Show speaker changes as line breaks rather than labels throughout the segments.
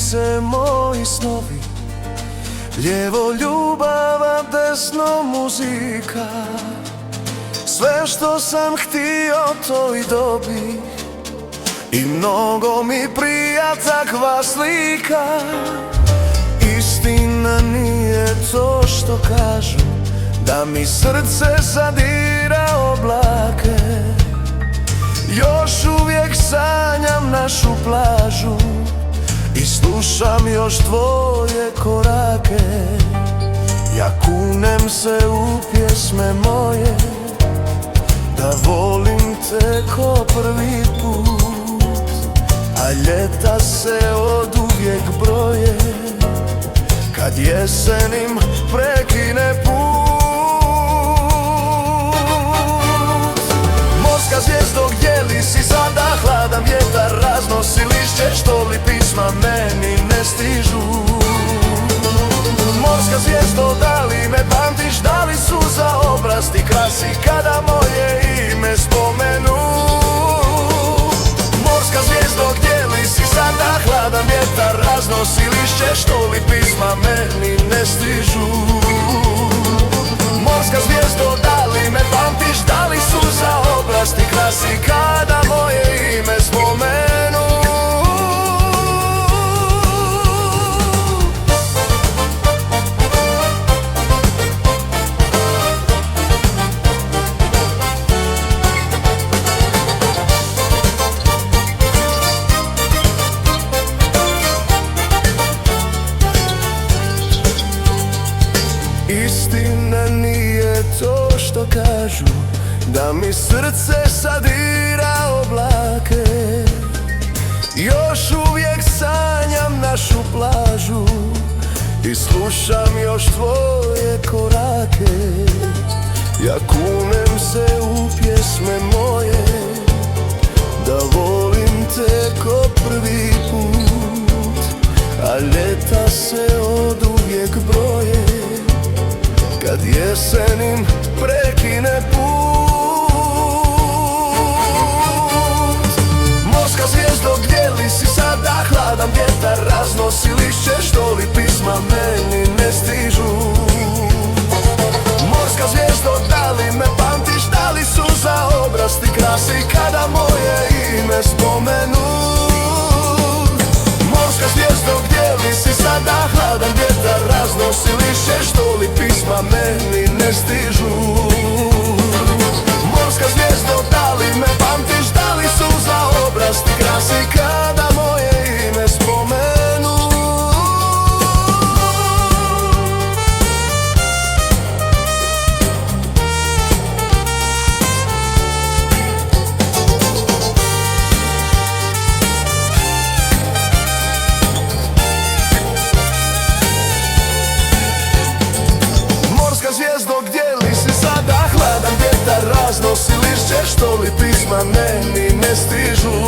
se moji snovi, lijevo ljubav, a desno muzika. Sve što sam htio to i dobih, i mnogo mi prija takva slika. Istina nije to što kažu, da mi srce zadira oblake. Još uvijek sanjam našu plažu i slušam još tvoje korake. Ja kunem se u pjesme moje, da volim te ko prvi put. A ljeta se oduvijek broje, kad jesenim prekine put. Morska zvijezdo, gdje li si sada? Hladan vjetar raznosi lišće, što li pisma meni ne stižu. Morska zvijezdo, da li me pamtiš? Da li suza obraz ti krasi kada moje ime spomenu? Morska zvijezdo, gdje li si sada? Hladan vjetar raznosi lišće, što li pisma meni ne stižu. Morska zvijezdo, da li me pamtiš? Da li suza obraz ti krasi kada moje ime spomenu? Istina nije to što kažu, da mi srce sadira oblake. Još uvijek sanjam našu plažu i slušam još tvoje korake. Ja kunem se u pjesme moje, da volim te ko prvi put. A ljeta se oduvijek broje, kad jesenim prekine put. Morska zvijezdo, gdje li si sada? Hladan vjetar raznosi lišće, što li pisma meni ne stižu. Morska zvijezdo, da li me pamtiš? Da li suza obraz ti krasi kada moje ime spomenu? Morska zvijezdo, gdje li si sada? Hladan vjetar raznosi lišće, što li pisma meni ne stižu. Morska zvijezdo, da li me pamtiš? Da li suza obraz ti krasi kada moje ime spomenu? Zvijezdo, gdje li si sada? Hladan vjetar raznosi lišće, što li pisma meni ne stižu.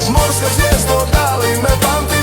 Morska zvijezdo, da li me pamtiš?